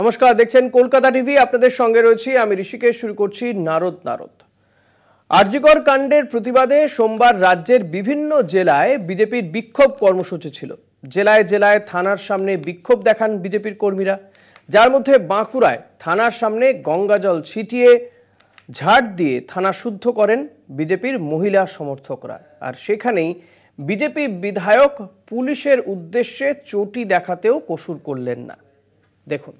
নমস্কার, দেখছেন কলকাতা টিভি। আপনাদের সঙ্গে রয়েছি আমি ঋষিকেশ। শুরু করছি নারদ। আরজিকর কাণ্ডের প্রতিবাদে সোমবার রাজ্যের বিভিন্ন জেলায় বিজেপির বিক্ষোভ কর্মসূচি ছিল। জেলায় জেলায় থানার সামনে বিক্ষোভ দেখান বিজেপির কর্মীরা, যার মধ্যে বাঁকুড়ায় থানার সামনে গঙ্গাজল ছিটিয়ে ঝাড় দিয়ে থানা শুদ্ধ করেন বিজেপির মহিলা সমর্থকরা। আর সেখানেই বিজেপি বিধায়ক পুলিশের উদ্দেশ্যে চটি দেখাতেও কসুর করলেন না। দেখুন।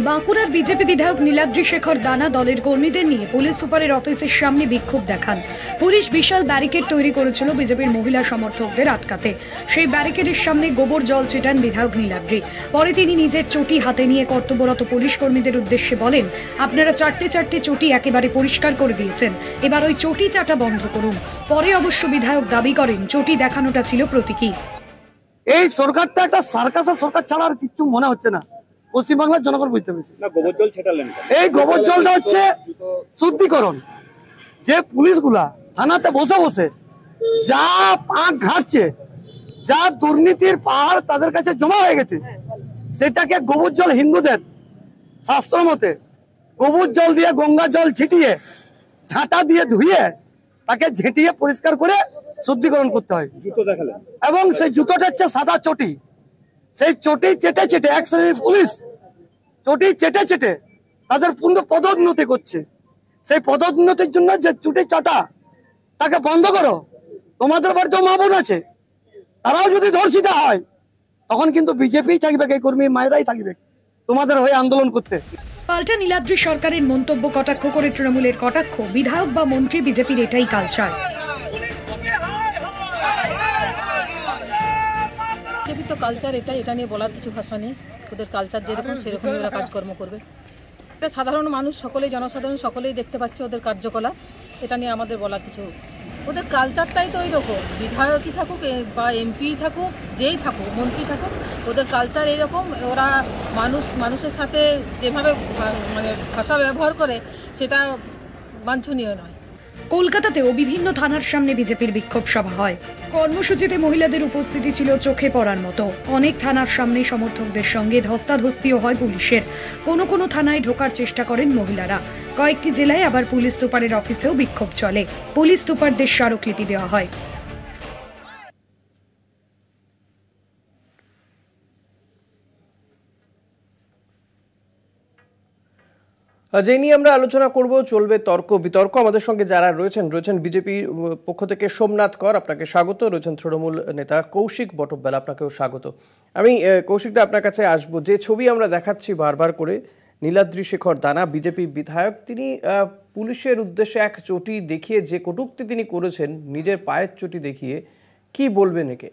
বাঁকুড়ার বিজেপি বিধায়ক নীলাদ্রি শেখর দানা দলের কর্মীদের নিয়ে পুলিশ সুপারের অফিসের সামনে বিক্ষোভ দেখান। পুলিশ বিশাল ব্যারিকেড তৈরি করেছিল বিজেপির মহিলা সমর্থকদের আটকাতে। সেই ব্যারিকেডের সামনে গোবর জল ছিটান বিধায়ক নীলাদ্রি। পরে তিনি নিজের চটি হাতে নিয়ে কর্তব্যরত পুলিশ কর্মীদের উদ্দেশ্যে বলেন, আপনারা চাটতে চাটতে চটি একেবারে পরিষ্কার করে দিয়েছেন, এবার ওই চটি চাটা বন্ধ করুন। পরে অবশ্য বিধায়ক দাবি করেন চটি দেখানোটা ছিল প্রতীকী। এই সরকারটা একটা সার্কাসের সরকার ছাড়া আর কিছু মনে হচ্ছে না। পশ্চিমবাংলার জনগণ বুঝতে পেরেছে না। গোবর জল ছেটালেন, এই গোবর জলটা হচ্ছে শুদ্ধিকরণ। যে পুলিশগুলা থানাতে বসে বসে যা পাক ঘাটছে, যা দুর্নীতির পাহাড় তাদের কাছে জমা হয়ে গেছে, সেটাকে গোবর জল, হিন্দুদের শাস্ত্র মতে গোবর জল দিয়ে গঙ্গা জল ছিটিয়ে ঝাঁটা দিয়ে ধুয়ে তাকে ঝেঁটিয়ে পরিষ্কার করে শুদ্ধিকরণ করতে হয়। জুতো দেখালেন, এবং সেই জুতোটা হচ্ছে সাদা চটি। সেই চটি চেটে চেটে এক শ্রেণীর পুলিশ চটি চেটে চেটে তাদের পূর্ণ পদোন্নতি করছে। সেই পদোন্নতির জন্য যে চুটি চাটা তাকে বন্ধ করো। তোমাদের বাড়িতে মা বোন আছে, তারাও যদি ধর্ষিতা হয় তখন কিন্তু বিজেপি থাকবে, এই কর্মী মায়েরাই থাকবে তোমাদের হয়ে আন্দোলন করতে। পাল্টা নীলাদ্রি সরকারের মন্তব্য কটাক্ষ করে তৃণমূলের কটাক্ষ, বিধায়ক বা মন্ত্রী বিজেপির এটাই কালচার। বিজেপি তো কালচার এটাই, এটা নিয়ে বলার কিছু ভাষা নেই। ওদের কালচার যেরকম সেরকমই ওরা কাজকর্ম করবে। এটা সাধারণ মানুষ সকলেই, জনসাধারণ সকলেই দেখতে পাচ্ছে ওদের কার্যকলাপ। এটা নিয়ে আমাদের বলার কিছু, ওদের কালচারটাই তো ওই রকম। বিধায়কই থাকুক বা এমপি থাকুক, যেই থাকুক, মন্ত্রী থাকুক, ওদের কালচার এইরকম। ওরা মানুষের সাথে যেভাবে মানে ভাষা ব্যবহার করে সেটা বাঞ্ছনীয় নয়। কলকাতাতেও বিভিন্ন থানার সামনে বিজেপির বিক্ষোভ সভা হয়। কর্মসূচিতে মহিলাদের উপস্থিতি ছিল চোখে পড়ার মতো। অনেক থানার সামনে সমর্থকদের সঙ্গে ধস্তাধস্তিও হয় পুলিশের। কোনো কোনো থানায় ঢোকার চেষ্টা করেন মহিলারা। কয়েকটি জেলায় আবার পুলিশ সুপারের অফিসেও বিক্ষোভ চলে। পুলিশ সুপারদের স্মারকলিপি দেওয়া হয়। যে নিয়ে আমরা আলোচনা করব, চলবে তর্ক বিতর্ক। আমাদের সঙ্গে যারা রয়েছেন বিজেপির পক্ষ থেকে সোমনাথ কর, আপনাকে স্বাগত। রয়েছেন তৃণমূল নেতা কৌশিক বটব্যাল, আপনাকেও স্বাগত। আমি কৌশিকদা আপনার কাছে আসবো। যে ছবি আমরা দেখাচ্ছি বারবার করে, নীলাদ্রি শেখর দানা বিজেপি বিধায়ক, তিনি পুলিশের উদ্দেশ্যে এক চটি দেখিয়ে যে কটূক্তি তিনি করেছেন, নিজের পায়ের চটি দেখিয়ে, কি বলবেন একে?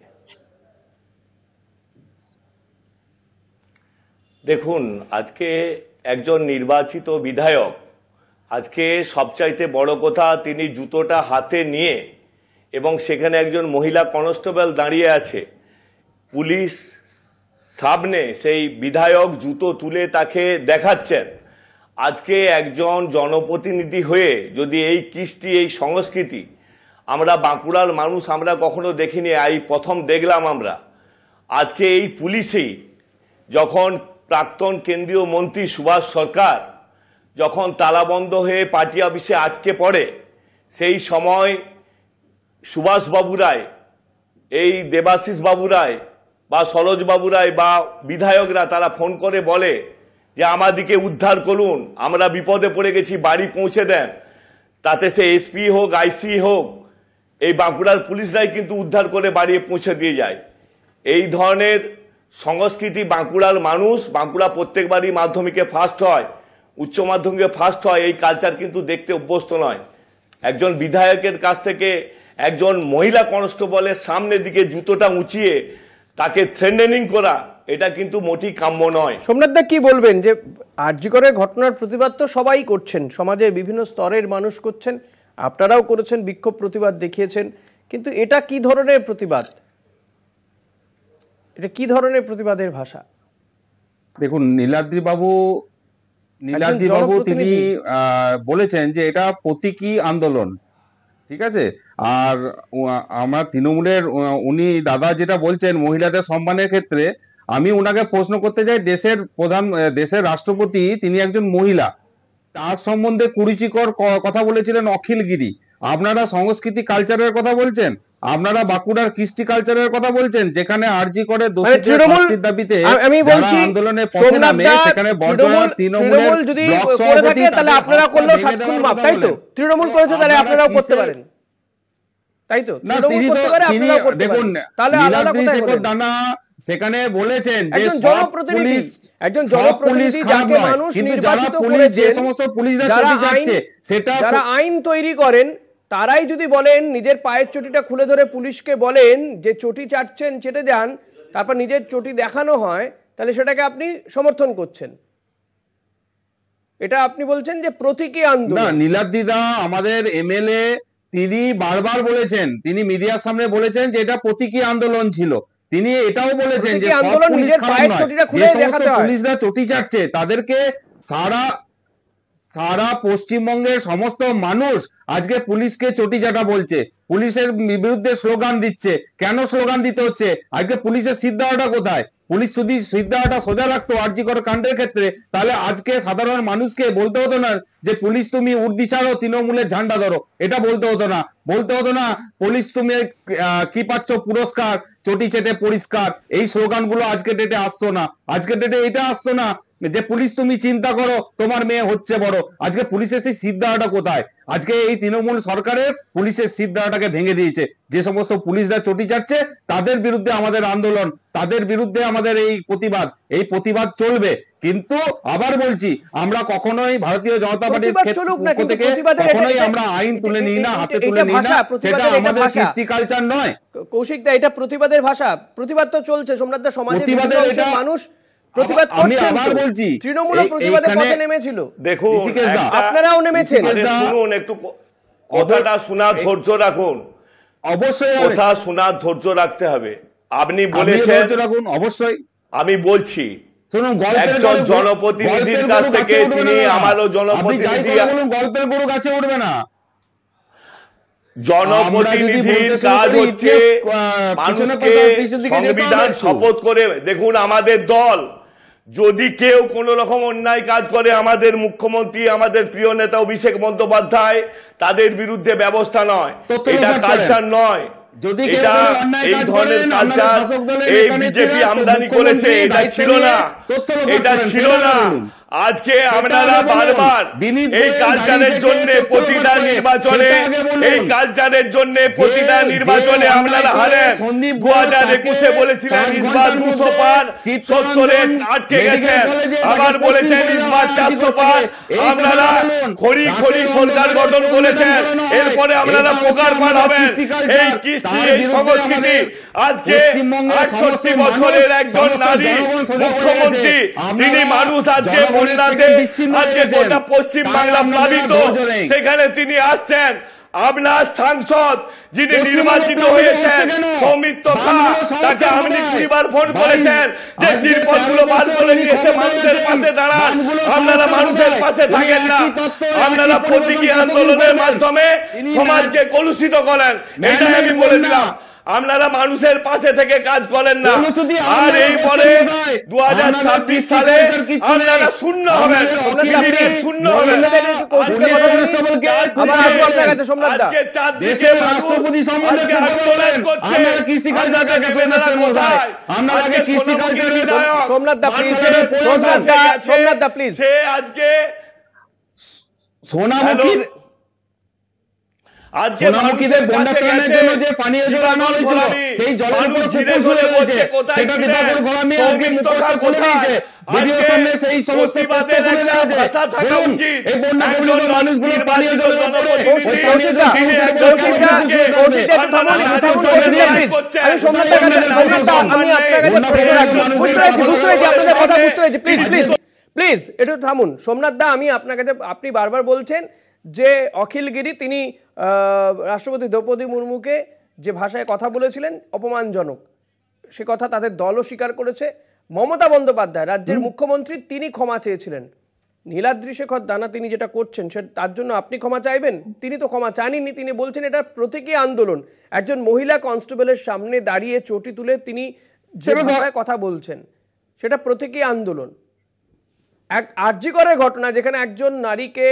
দেখুন, আজকে একজন নির্বাচিত বিধায়ক, আজকে সবচাইতে বড় কথা, তিনি জুতোটা হাতে নিয়ে এবং সেখানে একজন মহিলা কনস্টেবল দাঁড়িয়ে আছে, পুলিশ সামনে সেই বিধায়ক জুতো তুলে তাকে দেখাচ্ছেন। আজকে একজন জনপ্রতিনিধি হয়ে যদি এই কৃষ্টি, এই সংস্কৃতি আমরা বাঁকুড়ার মানুষ আমরা কখনো দেখিনি, এই প্রথম দেখলাম আমরা। আজকে এই পুলিশেই যখন প্রাক্তন কেন্দ্রীয় মন্ত্রী সুভাষ সরকার যখন তালাবন্ধ হয়ে পার্টি অফিসে আটকে পড়ে, সেই সময় সুভাষবাবু রায়, এই দেবাশিস বাবু রায় বা সরোজ বাবু রায় বা বিধায়করা তারা ফোন করে বলে যে আমাদিকে উদ্ধার করুন, আমরা বিপদে পড়ে গেছি, বাড়ি পৌঁছে দেন। তাতে সে এসপি হোক, আইসি হোক, এই বাঁকুড়ার পুলিশরাই কিন্তু উদ্ধার করে বাড়ি পৌঁছে দিয়ে যায়। এই ধরনের সংস্কৃতি বাঁকুড়ার মানুষ, বাঁকুড়া প্রত্যেকবারই মাধ্যমিকে ফার্স্ট হয়, উচ্চ মাধ্যমিকে ফার্স্ট হয়, এই কালচার কিন্তু দেখতে অভ্যস্ত নয়। একজন বিধায়কের কাছ থেকে একজন মহিলা কনস্টেবলের সামনের দিকে জুতোটা উঁচিয়ে তাকে থ্রেটেনিং করা, এটা কিন্তু মোটেই কাম্য নয়। সোমনাথদা কি বলবেন যে আরজিকরের ঘটনার প্রতিবাদ তো সবাই করছেন, সমাজের বিভিন্ন স্তরের মানুষ করছেন, আপনারাও করেছেন, বিক্ষোভ প্রতিবাদ দেখিয়েছেন, কিন্তু এটা কি ধরনের প্রতিবাদ? এটা কি ধরনের প্রতিবাদের ভাষা? দেখুন, নীলাদ্রি বাবু তিনি বলেছেন যে এটা প্রতীকী আন্দোলন। ঠিক আছে। আর আমার তৃণমূলের উনি দাদা যেটা বলছেন মহিলাদের সম্মানের ক্ষেত্রে, আমি ওনাকে প্রশ্ন করতে চাই, দেশের রাষ্ট্রপতি তিনি একজন মহিলা, তার সম্বন্ধে কুরুচিকর কথা বলেছিলেন অখিল গিরি। আপনারা সংস্কৃতি কালচারের কথা বলছেন, আপনারা বাঁকুড়ার কৃষ্টি কালচারের কথা বলছেন, যেখানে আরজি করে দোষীদের শাস্তির দাবিতে আমি বলছি আন্দোলনের পথে নামে সেখানে বর্তমান তৃণমূল যদি করে থাকে তাহলে আপনারা করলেও সাতক্ষণ মাপ, তাই তো? তৃণমূল করেছে তাহলে আপনারাও করতে পারেন, তাই তো? তৃণমূল করতে পারে, আপনারাও করতে পারেন, তাহলে আলাদা কোথায় হলেন? সেখানে বলেছেন যে একজন জনপ্রতিনিধি যাকে মানুষ নির্বাচিত করেছে, যারা আইন তৈরি করেন, তারাই যদি বলেন নিজের পায়ের চটিটা খুলে ধরে পুলিশকে বলেন যে চটি চাটছেন চেটে যান, তারপর নিজের চটি দেখানো হয়, তাহলে সেটাকে আপনি সমর্থন করছেন। এটা আপনি বলছেন যে প্রতীকী আন্দোলন। না, নীলাদ্রিদা আমাদের এমএলএ, তিনি বারবার বলেছেন, তিনি মিডিয়ার সামনে বলেছেন যে এটা প্রতীকী আন্দোলন ছিল। তিনি এটাও বলেছেন যে আন্দোলন নিজের পায়ের চটিটা খুলে দেখাতে হয়। পুলিশরা চটি চাটছে তাদেরকে সারা পশ্চিমবঙ্গের সমস্ত মানুষ আজকে পুলিশকে চটি চাটা বলছে, পুলিশের বিরুদ্ধে স্লোগান দিচ্ছে। কেন স্লোগান দিতে হচ্ছে? আজকে পুলিশের সিদ্ধাটা কোথায়? পুলিশ যদি সিদ্ধাটা সোজা রাখতো আরজি কর কাণ্ডের ক্ষেত্রে, তাহলে আজকে সাধারণ মানুষকে বলতে হতো না যে পুলিশ তুমি উর্দি ছাড়ো, তৃণমূলের ঝান্ডা ধরো, এটা বলতে হতো না। পুলিশ তুমি কি পাচ্ছ পুরস্কার, চটি চেটে পরিষ্কার, এই স্লোগানগুলো আজকে ডেটে আসতো না। আজকে ডেটে এটা আসতো না যে পুলিশ তুমি চিন্তা করো, তোমার মেয়ে হচ্ছে বড়। আজকে পুলিশের সেই সিদ্ধাটা কোথায়? আজকে এই তৃণমূল সরকারের পুলিশের সিদ্ধাটাকে ভেঙে দিয়েছে। যে সমস্ত পুলিশরা চটি চাটছে তাদের বিরুদ্ধে আমাদের আন্দোলন, তাদের বিরুদ্ধে আমাদের এই প্রতিবাদ চলবে। কিন্তু আবার বলছি, আমরা কখনোই ভারতীয় জনতা পার্টির পক্ষ থেকে কখনোই আমরা আইন তুলে নিই না, হাতে তুলে নিই না, সেটা আমাদের কৃষ্টি কালচার নয়। কৌশিক দা, এটা প্রতিবাদের ভাষা। প্রতিবাদ তো চলছে সোমনাথ দা, সমাজের মানুষ প্রতিবাদ করছেন। আমি আবার বলছি, তৃণমূলও প্রতিবাদের পথে নেমেছিল, দেখুন আপনারাও নেমেছেন। শুনুন, একটু কথাটা শোনার ধৈর্য রাখুন। অবশ্যই কথা শোনার ধৈর্য রাখতে হবে। আপনি বলেছেন, অবশ্যই আমি বলছি, শুনুন, একজন জনপ্রতিনিধির কাছ থেকে তিনি আমারও জনপ্রতিনিধি, গল্পের গরু গাছে উঠবে না। জনপ্রতিনিধির কাজ হচ্ছে মানুষকে সংবিধান শপথ করে। দেখুন, আমাদের দল যদি কেউ কোন রকম অন্যায় কাজ করে, আমাদের মুখ্যমন্ত্রী, আমাদের প্রিয় নেতা অভিষেক বন্দ্যোপাধ্যায় তাদের বিরুদ্ধে ব্যবস্থা নয়, এটা কালচার নয়। এটা এই ধরনের কালচার এই বিজেপি আমদানি করেছে, এটা ছিল না। আজকে আপনারা বারবার এই কালচারের জন্য প্রতিটা নির্বাচনে আপনারা হারেন। 2021-এ বলেছিলেন ইসবাত 200 পার, 70-এ আটকে গেছেন। আবার বলেছেন ইসবাত 400 পার। আপনারা খড়ি সরকার গঠন করেছেন, এরপরে আপনারা পোকার পার হবেন। এই কৃষ্টি, এই সংস্কৃতি, আজকে 68 বছরের একজন নারী মুখ্যমন্ত্রী, তিনি মানুষ আজকে বন্যাতে, আজকে গোটা পশ্চিম বাংলা প্লাবিত, সেখানে তিনি আসছেন। আপনার সাংসদ যিনি নির্বাচিত হয়েছেন সৌমিত্র খাঁ, তাকে আপনি 20 বার ফোন করেছেন যে জিনিসপত্রগুলো বার করে নিয়ে এসে মানুষের পাশে দাঁড়ান। আপনারা মানুষের পাশে থাকেন না, আপনারা প্রতীকী আন্দোলনের মাধ্যমে সমাজকে কলুষিত করেন। এটাই আমি বলে দিলাম, আপনারা মানুষের পাশে থেকে কাজ করেন না। আর এই পরে 2026 সালে আপনারা শূন্য হবেন, শূন্য হবেন। আজকে সোনামুখীদের বন্যা ত্রাণের জন্য যে পানীয় জল আনা হয়েছিল, সেই জলের উপর কুকুর শুয়ে রয়েছে, সেটা দীপাকর গোলামী আজকে মুখটা খুলে দিয়েছে। ভিডিওর সামনে সেই সমস্ত তথ্য তুলে দিয়েছে। বলুন, এই বন্যা কবলিত মানুষগুলো পানীয় জলের উপরে আমি প্লিজ একটু থামুন সোমনাথ দা। আমি আপনার কাছে, আপনি বারবার বলছেন যে অখিল গিরি তিনি রাষ্ট্রপতি দ্রৌপদী মুর্মুকে যে ভাষায় কথা বলেছিলেন অপমানজনক, সে কথা তাদের দলও স্বীকার করেছে। মমতা বন্দ্যোপাধ্যায় রাজ্যের মুখ্যমন্ত্রী, তিনি ক্ষমা চেয়েছিলেন। নীলাদ্রি শেখর দানা তিনি যেটা করছেন তার জন্য আপনি ক্ষমা চাইবেন? তিনি তো ক্ষমা চাননি, তিনি বলছেন এটা প্রতীকী আন্দোলন। একজন মহিলা কনস্টেবলের সামনে দাঁড়িয়ে চটি তুলে তিনি যে ভাষায় কথা বলছেন সেটা প্রতীকী আন্দোলন। এক আরজিকরের ঘটনা যেখানে একজন নারীকে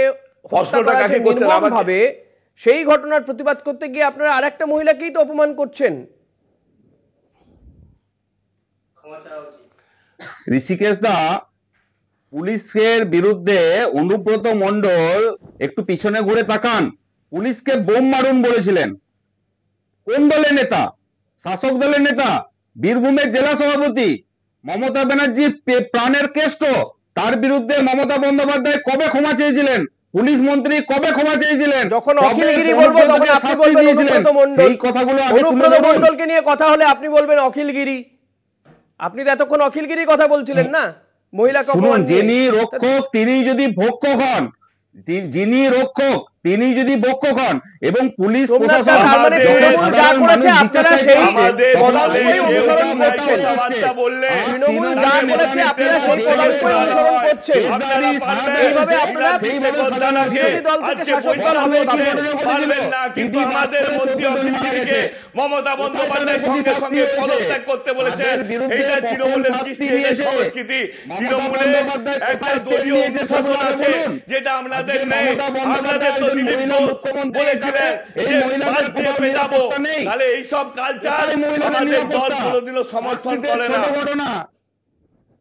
হত্যা করা হয়েছে নির্মমভাবে, সেই ঘটনার প্রতিবাদ করতে গিয়ে আপনারা আরেকটা মহিলাকেই তো অপমান করছেন। ঋষিকেশ দা, পুলিশের বিরুদ্ধে অনুব্রত মণ্ডল একটু পিছনে ঘুরে তাকান। পুলিশকে বোম মারুন বলেছিলেন। কোন দলের নেতা? শাসক দলের নেতা, বীরভূমের জেলা সভাপতি মমতা ব্যানার্জি প্রাণের কেষ্ট। তার বিরুদ্ধে মমতা বন্দ্যোপাধ্যায় কবে ক্ষমা চেয়েছিলেন? পুলিশ মন্ত্রী কবে ক্ষমা চেয়েছিলেন? যখন অখিলগিরি বলবো তখন আপনি বলবেন অনুব্রত মণ্ডল। এই কথাগুলো অনুব্রত মণ্ডলকে নিয়ে কথা হলে আপনি বলবেন অখিলগিরি। আপনি তো এতক্ষণ অখিলগিরি কথা বলছিলেন না? মহিলা শুনুন, যিনি রক্ষক তিনি যদি ভক্ষক হন, যিনি রক্ষক তিনি যদি ভক্ষক হন এবং পুলিশ প্রশাসন তৃণমূল যা করেছে আপনারা সেই পদাঙ্কই অনুসরণ করছেন। তৃণমূল যা করেছে আপনারা সেই পদাঙ্কই অনুসরণ করছেন। এইভাবে আপনারা বিরোধী দল থেকে শাসক দল হবে পারবেন না। কিন্তু আমাদের মন্ত্রী অখিলগিরিকে মমতা বন্দ্যোপাধ্যায় সঙ্গে সঙ্গে পদত্যাগ করতে বলেছেন। এইটা তৃণমূলের কৃষ্টি, সংস্কৃতি। তৃণমূলের একটা দলীয় অনুশাসন আছে যেটা আপনাদের নেই। আপনাদের তো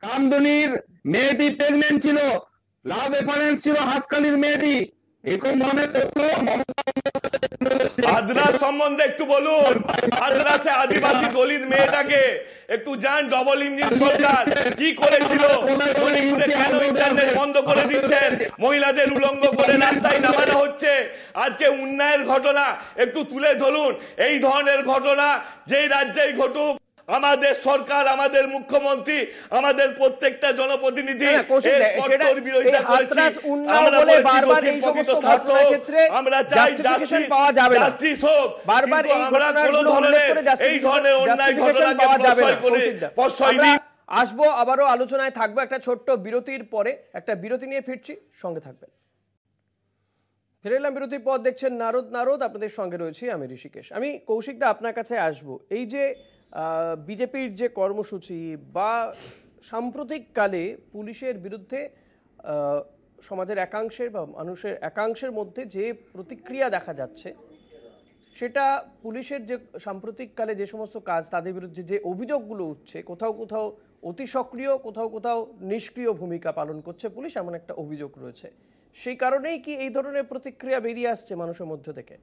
কামদুনির মেয়েটি প্রেগনেন্ট ছিল, লাভ রেফারেন্স ছিল হাসকালির মেয়েটি। এরকম মনে করতো আদ্রাস সম্বন্ধে একটু বলুন। আদ্রাসে আদিবাসী দলিত মেয়েটাকে একটু জান। ডবল ইঞ্জিন সরকার কি করেছিল? কেন ইন্টারনেট বন্ধ করে দিচ্ছেন? মহিলাদের উলঙ্গ করে রাস্তায় নামানো হচ্ছে। আজকে উন্নয়নের ঘটনা একটু তুলে ধরুন। এই ধরনের ঘটনা যেই রাজ্যেই ঘটুক, আমাদের সরকার, আমাদের মুখ্যমন্ত্রী, আমাদের প্রত্যেকটা জনপ্রতিনিধি আমরা চাই জাস্টিস হোক। বারবার এই ধরনের অন্যায় ঘটনাকে প্রশ্রয় দিই। আসবো, আবারও আলোচনায় থাকবো একটা ছোট্ট বিরতির পরে। একটা বিরতি নিয়ে ফিরছি, সঙ্গে থাকবেন। ফিরে এলাম বিরতির পর, দেখছেন নারদ। আপনাদের সঙ্গে রয়েছি আমি ঋষিকেশ। আমি কৌশিকদা আপনার কাছে আসবো। এই যে বিজেপির যে কর্মসূচি বা সাম্প্রতিককালে পুলিশের বিরুদ্ধে সমাজের একাংশের বা মানুষের একাংশের মধ্যে যে প্রতিক্রিয়া দেখা যাচ্ছে, সেটা পুলিশের যে সাম্প্রতিককালে যে সমস্ত কাজ, তাদের বিরুদ্ধে যে অভিযোগগুলো উঠছে, কোথাও কোথাও অতি সক্রিয়, কোথাও কোথাও নিষ্ক্রিয় ভূমিকা পালন করছে পুলিশ, এমন একটা অভিযোগ রয়েছে। সেই কারণেই কি এই ধরনের প্রতিক্রিয়া বেরিয়ে আসছে মানুষের মধ্যে থেকে?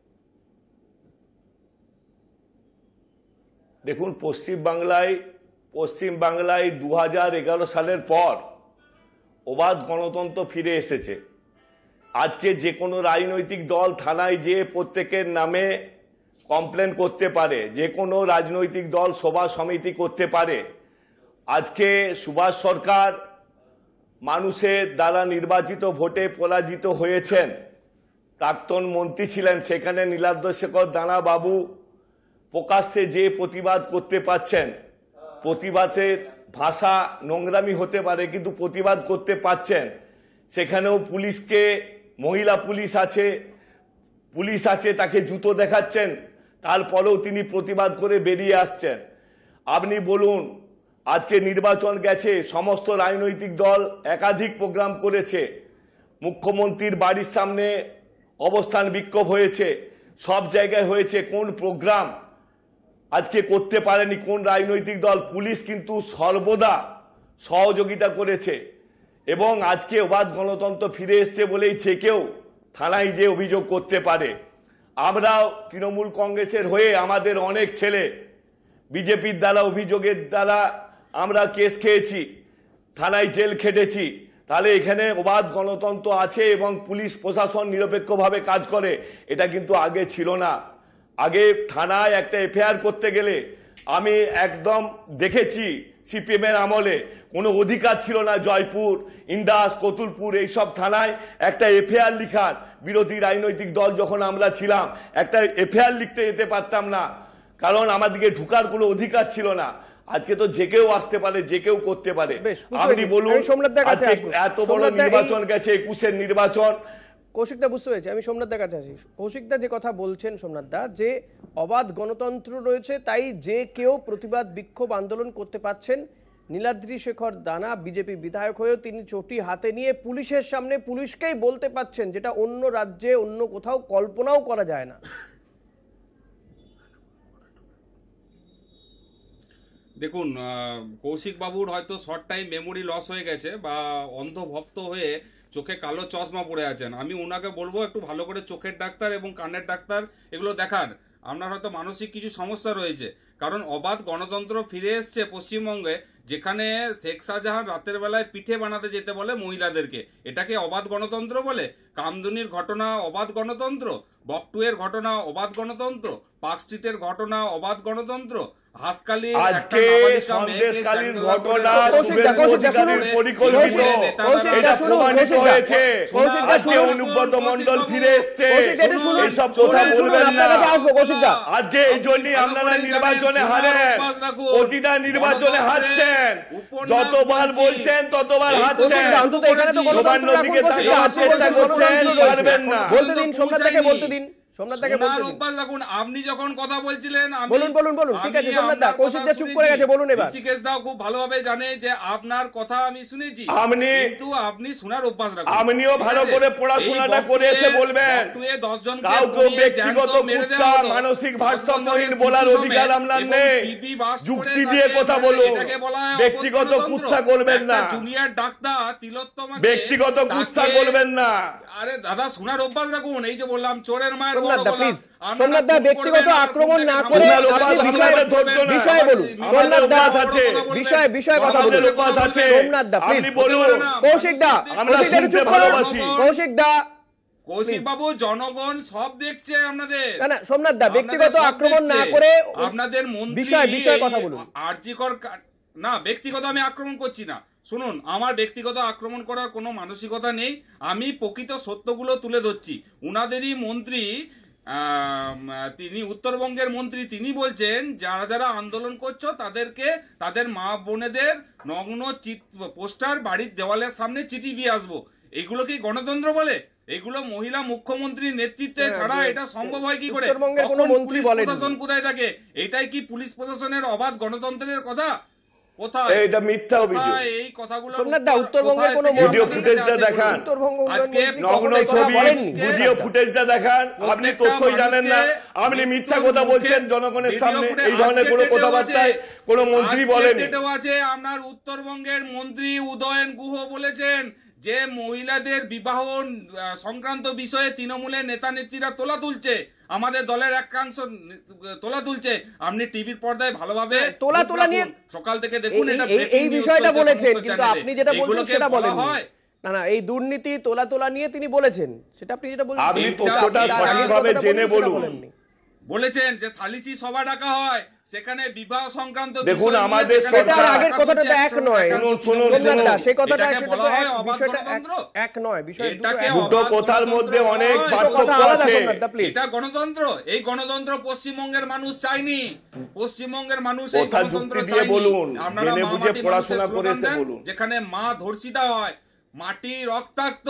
দেখুন, পশ্চিমবাংলায় 2011 সালের পর অবাধ গণতন্ত্র ফিরে এসেছে। আজকে যে কোনো রাজনৈতিক দল থানায় যেয়ে প্রত্যেকের নামে কমপ্লেন করতে পারে, যে কোনো রাজনৈতিক দল সভা সমিতি করতে পারে। আজকে সুভাষ সরকার মানুষের দ্বারা নির্বাচিত ভোটে পরাজিত হয়েছেন, প্রাক্তন মন্ত্রী ছিলেন, সেখানে নীলাদ্রি শেখর দানা বাবু প্রকাশ্যে যে প্রতিবাদ করতে পারছেন। প্রতিবাদের ভাষা নোংরামি হতে পারে, কিন্তু প্রতিবাদ করতে পারছেন। সেখানেও পুলিশকে, মহিলা পুলিশ আছে তাকে জুতো দেখাচ্ছেন, তারপরেও তিনি প্রতিবাদ করে বেরিয়ে আসছেন। আপনি বলুন, আজকে নির্বাচন গেছে, সমস্ত রাজনৈতিক দল একাধিক প্রোগ্রাম করেছে, মুখ্যমন্ত্রীর বাড়ির সামনে অবস্থান বিক্ষোভ হয়েছে, সব জায়গায় হয়েছে। কোন প্রোগ্রাম আজকে করতে পারেনি কোন রাজনৈতিক দল? পুলিশ কিন্তু সর্বদা সহযোগিতা করেছে এবং আজকে অবাধ গণতন্ত্র ফিরে এসছে বলেই যে কেউ থানায় যে অভিযোগ করতে পারে। আমরাও তৃণমূল কংগ্রেসের হয়ে আমাদের অনেক ছেলে বিজেপির দ্বারা অভিযোগের দ্বারা আমরা কেস খেয়েছি, থানায় জেল খেটেছি। তাহলে এখানে অবাধ গণতন্ত্র আছে এবং পুলিশ প্রশাসন নিরপেক্ষভাবে কাজ করে, এটা কিন্তু আগে ছিল না। আগে থানায় একটা এফআইআর করতে গেলে আমি একদম দেখেছি সিপিএম এর আমলে কোনো অধিকার ছিল না। জয়পুর, ইন্দাস, কতুলপুর এইসব থানায় একটা এফআইআর লিখার, বিরোধী রাজনৈতিক দল যখন আমরা ছিলাম, একটা এফআইআর লিখতে যেতে পারতাম না, কারণ আমাদেরকে ঢুকার কোনো অধিকার ছিল না। আজকে তো যে কেউ আসতে পারে, যে কেউ করতে পারে। আপনি বলুন এত বড় নির্বাচন গেছে, 21-এর নির্বাচন। কৌশিকদা বুঝতে পেরেছি, আমি সোমনাথদার কাছে আসি। কৌশিকদা যে কথা বলছেন সোমনাথদা, যে অবাধ গণতন্ত্র রয়েছে তাই যে কেউ প্রতিবাদ বিক্ষোভ আন্দোলন করতে পারছেন। নীলাদ্রি শেখর দানা বিজেপি বিধায়ক হয়েও তিনি চটি হাতে নিয়ে পুলিশের সামনে পুলিশকেই বলতে পাচ্ছেন, যেটা অন্য রাজ্যে অন্য কোথাও কল্পনাও করা যায় না। দেখুন, কৌশিক বাবুর হয়তো শর্ট টাইম মেমোরি লস হয়ে গেছে বা অন্ধভক্ত হয়ে চোখে কালো চশমা পড়ে আছেন। আমি ওনাকে বলবো একটু ভালো করে চোখের ডাক্তার এবং কানের ডাক্তার এগুলো দেখান। আপনার হয়তো মানসিক কিছু সমস্যা রয়েছে, কারণ অবাধ গণতন্ত্র ফিরে এসছে পশ্চিমবঙ্গে, যেখানে শেখ শাহজাহান রাতের বেলায় পিঠে বানাতে যেতে বলে মহিলাদেরকে। এটাকে অবাধ গণতন্ত্র বলে? কামদুনির ঘটনা অবাধ গণতন্ত্র, বকটুয়ের ঘটনা অবাধ গণতন্ত্র, পার্ক স্ট্রিটের ঘটনা অবাধ গণতন্ত্র, হাসকালি আজকে সন্দেশকালীর ঘটনা পরিকল্পিত, এটা প্রমাণিত হয়েছে। আজকে অনুব্রত মণ্ডল ফিরে এসছে, এইসব কথা বলবেন না। আজকে এই জন্যই আপনারা নির্বাচনে হারেন, প্রতিটা নির্বাচনে হারছেন, যতবার বলছেন ততবার হারছেন। নবান্নদিকে চেষ্টা করছেন, পারবেন না। বলতে দিন সোমনাথদাকে, বলতে দিন। আপনি যখন কথা বলছিলেন, খুব ভালোভাবে জানে যে আপনার কথা আমি শুনেছি, কিন্তু আপনি শোনার অভ্যাস রাখুন। আপনিও ভালো করে পড়াশোনাটা করে এসে বলবেন। কাউকে ব্যক্তিগত কুৎসা, মানসিক ভারসাম্যহীন বলার অধিকার আপনার নেই। যুক্তি দিয়ে কথা বলুন, ব্যক্তিগত কুৎসা করবেন না। জুনিয়র ডাক্তার তিলোত্তমা ব্যক্তিগত কুৎসা করবেন না। আরে দাদা, শোনার অভ্যাস রাখুন। এই যে বললাম, চোরের মায়ের সোমনাথদা ব্যক্তিগত আক্রমণ না করে আপনি বিষয়ে বলুন। সোমনাথদা বিষয়ে কথা বলুন। সোমনাথদা প্লিজ বলুন। কৌশিকদা চুপ করুন। কৌশিকদা, কৌশিক বাবু, জনগণ সব দেখছে আপনাদের। না সোমনাথদা ব্যক্তিগত আক্রমণ না করে আপনাদের মন্ত্রী বিষয়ে কথা বলুন। আরজিকর না, ব্যক্তিগত আমি আক্রমণ করছি না। শুনুন, আমার ব্যক্তিগত আক্রমণ করার কোনো মানসিকতা নেই। আমি প্রকৃত সত্যগুলো তুলে ধরছি। উনাদেরই মন্ত্রী, তিনি উত্তরবঙ্গের মন্ত্রী, তিনি বলছেন যারা যারা আন্দোলন করছো তাদেরকে তাদের মা বোনেদের নগ্ন পোস্টার বাড়ির দেওয়ালের সামনে চিঠি দিয়ে আসবো। এগুলো কি গণতন্ত্র বলে? এগুলো মহিলা মুখ্যমন্ত্রীর নেতৃত্বে ছাড়া এটা সম্ভব হয় কি করে? পুলিশ প্রশাসন কোথায় থাকে? এটাই কি পুলিশ প্রশাসনের অবাধ গণতন্ত্রের কথা? এটা মিথ্যা অভিযোগ। এই কথাগুলো সোমনাথদা উত্তরবঙ্গের কোনো ভিডিও ফুটেজটা দেখান, নগ্ন ছবি ভিডিও ফুটেজটা দেখান। আপনি তথ্যই জানেন না, আপনি মিথ্যা কথা বলছেন জনগণের সামনে। এই ধরনের কোনো কথাবার্তায় কোনো মন্ত্রী বলেন। আপনার উত্তরবঙ্গের মন্ত্রী উদয়ন গুহ বলেছেন যে মহিলাদের বিবাহ সংক্রান্ত বিষয়ে তৃণমূলের নেতা নেত্রীরা তোলা তুলছে, আমাদের দলের একাংশ তোলা তুলছে। আপনি টিভির পর্দায় ভালোভাবে তোলা নিয়ে সকাল থেকে দেখুন, এই বিষয়টা বলেছেন, কিন্তু আপনি যেটা বলছেন সেটা বলেন না। এই দুর্নীতি তোলা নিয়ে তিনি বলেছেন, সেটা আপনি যেটা বলছেন আপনি তথ্যটা সঠিকভাবে জেনে বলুন। বলেছেন যে সালিসি সভা ডাকা হয়, সেখানে বিবাহ সংক্রান্ত দেখুন, আমাদের সরকার আগের কথাটা তো এক নয়। শুনুন, সেই কথাটা বলা হয় অবাধ গণতন্ত্র, এক নয়। বিষয় দুটো কথার মধ্যে অনেক পার্থক্য আছে। এটা গণতন্ত্র। এই গণতন্ত্র পশ্চিমবঙ্গের মানুষ চায়নি। পশ্চিমবঙ্গের মানুষ এই গণতন্ত্র চায়নি। আপনারা মা মাটি পড়াশোনা করে বলুন, যেখানে মা ধর্ষিতা হয়, মাটি রক্তাক্ত,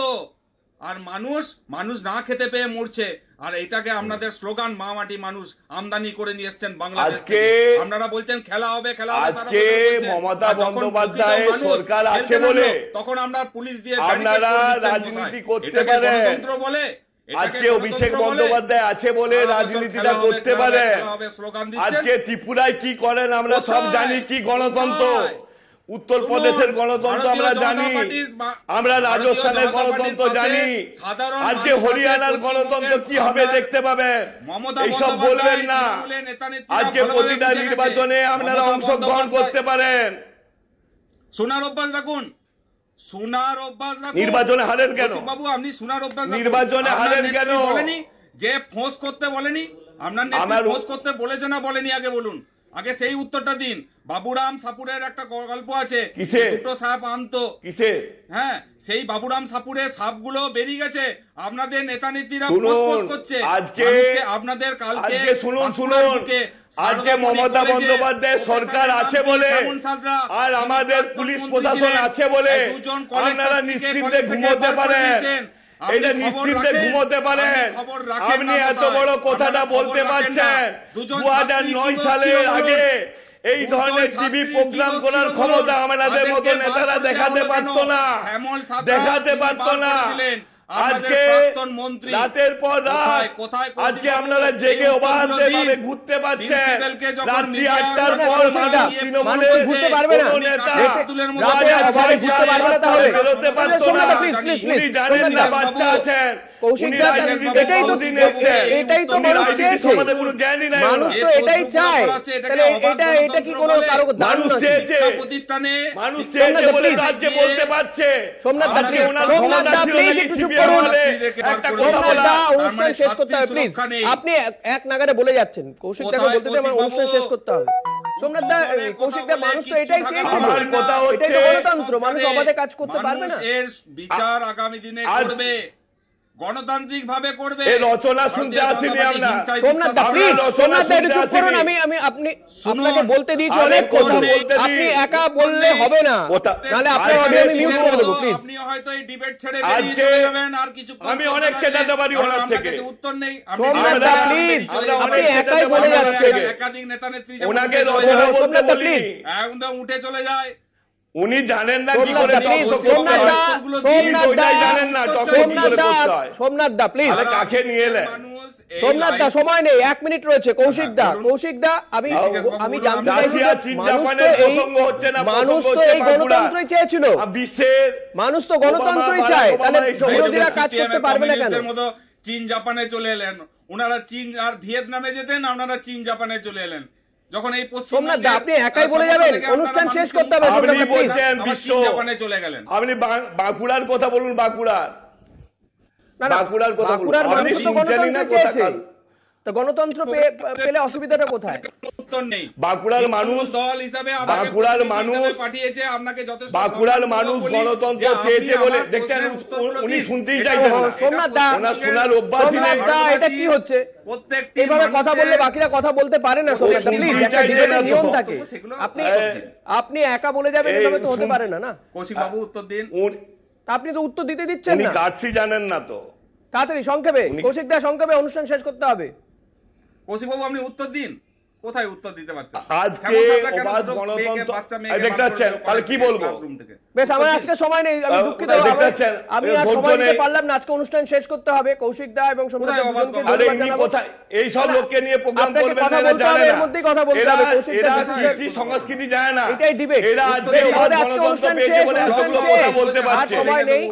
আর মানুষ না খেতে পেয়ে মরছে। আর এটাকে আপনাদের স্লোগান মা মাটি মানুষ আমদানি করে নিয়ে এসেছেন বাংলাদেশ থেকে। আপনারা বলছেন খেলা হবে, খেলা হবে। আজকে মমতা বন্দ্যোপাধ্যায় সরকার আছে বলে তখন আমরা পুলিশ দিয়ে আপনারা রাজনীতি করতে পারেন। গণতন্ত্র বলে আজকে অভিষেক বন্দ্যোপাধ্যায় আছে বলে রাজনীতিটা করতে পারে। আজকে ত্রিপুরায় কি করেন আমরা সব জানি, কি গণতন্ত্র। উত্তরপ্রদেশের গণতন্ত্র আমরা জানি, আমরা রাজস্থানের গণতন্ত্র জানি। আজকে হরিয়ানার গণতন্ত্র কি হবে দেখতে পাবেন। এইসব বলবেন না। আজকে প্রতিটা নির্বাচনে আপনারা অংশগ্রহণ করতে পারেন। শোনার অভ্যাস রাখুন, শোনার অভ্যাস রাখুন। নির্বাচনে হারেন কেন বাবু? আপনি শোনার অভ্যাস নির্বাচনে হারেন কেন? বলেনি যে ফোঁস করতে বলেনি? আপনার নেত্রী ফোঁস করতে বলেছে না বলেনি? আগে বলুন, আগে সেই উত্তরটা দিন। বাবুরাম সাপুরের একটা গল্প আছে, কিসে? দুটো সাপ আনতো কিসে? হ্যাঁ, সেই বাবুরাম সাপুরে সাপগুলো বেরিয়ে গেছে, আপনাদের নেতা নেত্রীরা শুনুন, পোস্ট করছে আজকে আপনাদের কালকে শুনুন আজকে মমতা বন্দ্যোপাধ্যায় সরকার আছে বলে আর আমাদের পুলিশ প্রশাসন আছে বলে আপনারা নিশ্চিন্তে ঘুমোতে পারেন, এটা নিশ্চিন্তে ঘুমোতে পারেন। আপনি এত বড় কথাটা বলতে পারছেন 2009 সালের আগে এই ধরনের টিভি প্রোগ্রাম করার ক্ষমতা আমাদের মতো নেতারা দেখাতে পারতো না, আজকে রাতের পর রাত আজকে আপনারা জেগে অবাধে ভাবে ঘুরতে পারছেন। রাত্রি 8টার পর মানুষ ঘুরতে পারবে না, বেরোতে পারতো না। উনি জানেন না বাচ্চা আছেন, এটাই তো মানুষ চেয়েছে, মানুষ তো এটাই চায়, এটা কি কোনো কারো দান প্রতিষ্ঠানে মানুষ চেয়েছে বলে রাজ্যে বলতে পারছে। সোমনাথ দা প্লিজ একটু চুপ করুন, সোমনাথ দা অনুষ্ঠান শেষ করতে হবে প্লিজ। আপনি এক নাগারে বলে যাচ্ছেন, কৌশিক দাকে বলতে দেন আমার অনুষ্ঠান শেষ করতে হবে। সোমনাথ দা, কৌশিক দা, মানুষ তো এটাই চেয়েছিল, এটাই তো গণতন্ত্র, মানুষ অবাধে কাজ করতে পারবে না। এর বিচার আগামী দিনে করবে, গণতান্ত্রিক ভাবে করবে। এই রচনা শুনতে আসিনি আমরা। সোমনাথ দা প্লিজ, সোমনাথ দা একটু চুপ করুন, আপনাকে বলতে দিয়েছি অনেক কথা, আপনি একা বললে হবে না, নালে আপনার অডিও আমি মিউট করে দেব প্লিজ। আপনি হয়তো এই ডিবেট ছেড়ে বেরিয়ে চলে যাবেন, আর কিছু আমি অনেক চেঁচাতে পারি ওনার থেকে, উত্তর নেই। সোমনাথ দা প্লিজ, আপনি একাই বলে যাচ্ছেন, একাধিক নেতা নেত্রী ওনাকে রচনা বলতে বলি, একদম উঠে চলে যায়। উনি জানেন না কি করে সোমনাথ দা প্লিজ, কাকে নিয়ে এলেন? সোমনাথ দা সময় নেই, 1 মিনিট রয়েছে। কৌশিক দা আমি জানতে চাইছি, মানুষ তো এই গণতন্ত্রই চেয়েছিল, মানুষ তো গণতন্ত্রই চায়, তাহলে বিরোধীরা কাজ করতে পারবে না কেন? চীন জাপানে চলে এলেন ওনারা, চীন আর ভিয়েতনামে যেতেন, আপনারা চীন জাপানে চলে এলেন। যখন এই সোমনাথ দা আপনি একাই বলে যাবেন, অনুষ্ঠান শেষ করতে হবে। আপনি বলছেন বিশ্ব জাপানে চলে গেলেন, আপনি বাঁকুড়ার কথা বলুন, বাঁকুড়ার কথা বলুন। বাঁকুড়ার মানুষ তো গণতন্ত্র চেয়েছে, তো গণতন্ত্র পেলে অসুবিধাটা কোথায়? উত্তর নেই। বাঁকুড়ার মানুষ দল হিসাবে বাঁকুড়ার মানুষ পাঠিয়েছে আপনাকে, যথেষ্ট বাঁকুড়ার মানুষ গণতন্ত্র চেয়েছে বলে দেখছেন, উনি শুনতেই চাইছেন না। সোমনাথ দা, ওনার শোনার অভ্যাস নেই। এটা কি হচ্ছে? এইভাবে কথা বললে বাকিরা কথা বলতে পারে না। সোমনাথ দা প্লিজ, একটা ডিবেটের নিয়ম থাকে, আপনি একা বলে যাবেন, এভাবে তো হতে পারে না। কৌশিক বাবু উত্তর দিন। আপনি তো উত্তর দিতে দিচ্ছেন না, কার্সি জানেন না তো। তাড়াতাড়ি সংক্ষেপে, কৌশিক দা সংক্ষেপে, অনুষ্ঠান শেষ করতে হবে। কৌশিক বাবু আপনি উত্তর দিন, কোথায় উত্তর দিতে পারছেন? আজকে অবাধ গণতন্ত্র দেখতেছেন, তাহলে কি বলবো? বেশ, আমার আজকে সময় নেই, আমি দুঃখিত, আমি আর সময় দিতে পারলাম না, আজকে অনুষ্ঠান শেষ করতে হবে। কৌশিক দা এবং সোমনাথ দা দুজনকে ধন্যবাদ জানাবো। এই সব লোককে নিয়ে প্রোগ্রাম করবেন না, এরা জানে না, এর মধ্যেই কথা বলতে হবে। কৌশিক দা কৃষ্টি সংস্কৃতি জানে না, এটাই ডিবেট। এরা আজকে অবাধ গণতন্ত্র পেয়েছে বলে এতগুলো কথা বলতে পারছে,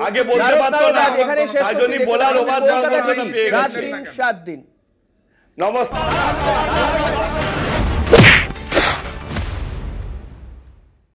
আগে বলতে পারতো না, এখানে শেষ তাই জন্য বলার অবাধ গণতন্ত্র পেয়ে গেছে। রাত দিন 7 দিন। নমস্কার।